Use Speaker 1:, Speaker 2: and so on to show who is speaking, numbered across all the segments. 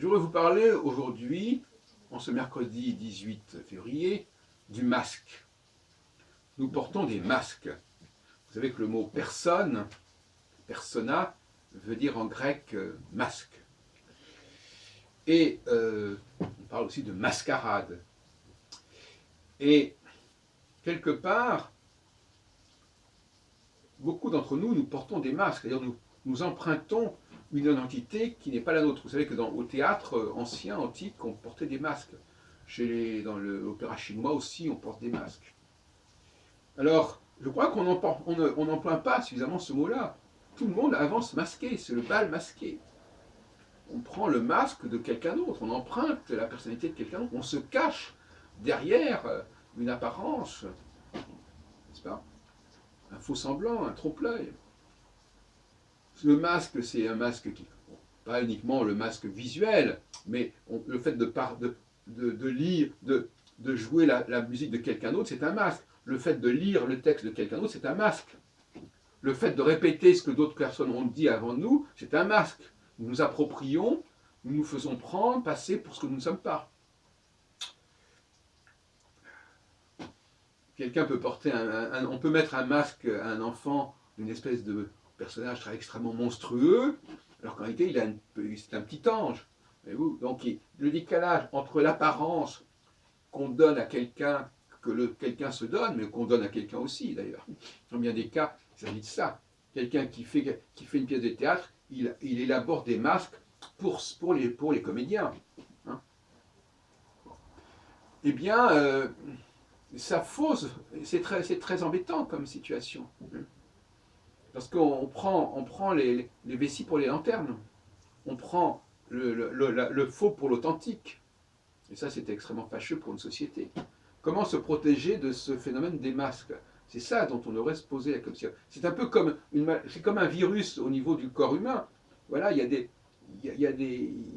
Speaker 1: voudrais vous parler aujourd'hui, en ce mercredi 18 février, du masque. Nous portons des masques. Vous savez que le mot personne, persona, veut dire en grec masque. Et on parle aussi de mascarade. Et quelque part, beaucoup d'entre nous, nous portons des masques. C'est-à-dire nous empruntons une identité qui n'est pas la nôtre. Vous savez que au théâtre ancien, antique, on portait des masques. Dans l'opéra chinois aussi, on porte des masques. Alors, je crois qu'on n'emploie pas suffisamment ce mot-là. Tout le monde avance masqué, c'est le bal masqué. On prend le masque de quelqu'un d'autre, on emprunte la personnalité de quelqu'un d'autre, on se cache derrière une apparence, n'est-ce pas? Un faux semblant, un trompe-l'œil. Le masque, c'est un masque qui, bon, pas uniquement le masque visuel, mais le fait de lire, de jouer la musique de quelqu'un d'autre, c'est un masque. Le fait de lire le texte de quelqu'un d'autre, c'est un masque. Le fait de répéter ce que d'autres personnes ont dit avant nous, c'est un masque. Nous nous approprions, nous nous faisons prendre, passer pour ce que nous ne sommes pas. Quelqu'un peut porter on peut mettre un masque à un enfant d'une espèce de personnage extrêmement monstrueux, alors qu'en réalité, c'est un petit ange. Donc, le décalage entre l'apparence qu'on donne à quelqu'un, quelqu'un se donne, mais qu'on donne à quelqu'un aussi, d'ailleurs. Dans bien des cas, il s'agit de ça. Quelqu'un qui fait une pièce de théâtre, il élabore des masques pour les comédiens. Hein. Eh bien, ça fausse, c'est très embêtant comme situation. Parce qu'on prend les vessies pour les lanternes. On prend le faux pour l'authentique. Et ça, c'est extrêmement fâcheux pour une société. Comment se protéger de ce phénomène des masques? C'est ça dont on devrait se poser la question. C'est un peu comme un virus au niveau du corps humain. Voilà, il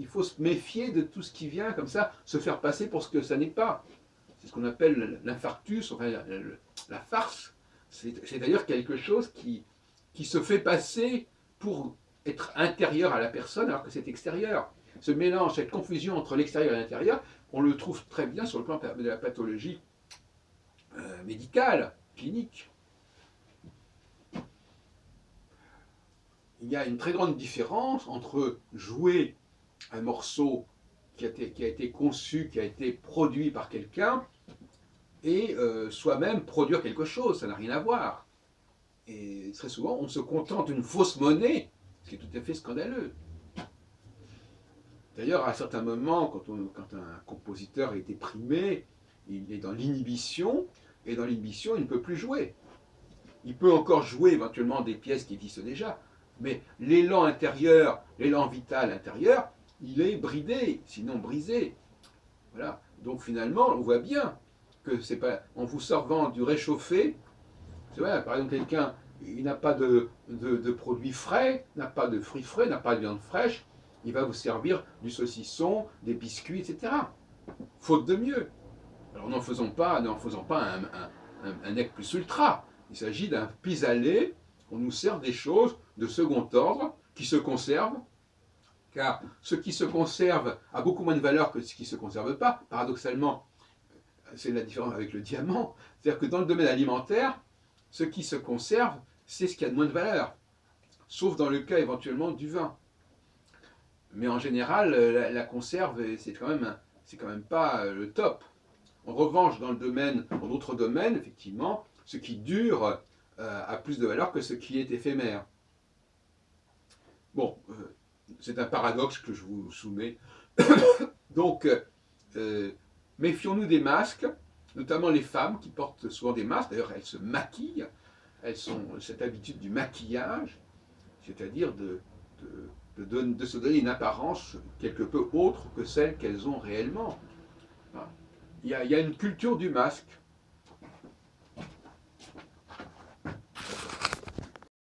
Speaker 1: faut se méfier de tout ce qui vient comme ça, se faire passer pour ce que ça n'est pas. C'est ce qu'on appelle l'infarctus, enfin la farce. C'est d'ailleurs quelque chose qui se fait passer pour être intérieur à la personne alors que c'est extérieur. Ce mélange, cette confusion entre l'extérieur et l'intérieur, on le trouve très bien sur le plan de la pathologie médicale, clinique. Il y a une très grande différence entre jouer un morceau qui a été conçu, qui a été produit par quelqu'un, et soi-même produire quelque chose, ça n'a rien à voir. Et très souvent, on se contente d'une fausse monnaie, ce qui est tout à fait scandaleux. D'ailleurs, à certains moments, quand un compositeur a été primé, il est dans l'inhibition, et dans l'inhibition, il ne peut plus jouer. Il peut encore jouer éventuellement des pièces qui existent déjà, mais l'élan intérieur, l'élan vital intérieur, il est bridé, sinon brisé. Voilà. Donc finalement, on voit bien que c'est pas en vous servant du réchauffé. C'est vrai, par exemple, quelqu'un, il n'a pas de produits frais, n'a pas de fruits frais, n'a pas de viande fraîche, il va vous servir du saucisson, des biscuits, etc. Faute de mieux. Alors n'en faisant pas un nec plus ultra. Il s'agit d'un pis-aller, on nous sert des choses de second ordre qui se conservent, car ce qui se conserve a beaucoup moins de valeur que ce qui ne se conserve pas. Paradoxalement, c'est la différence avec le diamant. C'est-à-dire que dans le domaine alimentaire, ce qui se conserve, c'est ce qui a de moins de valeur. Sauf dans le cas éventuellement du vin. Mais en général, la conserve, c'est quand même pas le top. En revanche, dans d'autres domaines, effectivement, ce qui dure a plus de valeur que ce qui est éphémère. Bon, c'est un paradoxe que je vous soumets. Donc, méfions-nous des masques, notamment les femmes qui portent souvent des masques. D'ailleurs, elles se maquillent. Elles ont cette habitude du maquillage, c'est-à-dire de se donner une apparence quelque peu autre que celle qu'elles ont réellement. Il y a une culture du masque.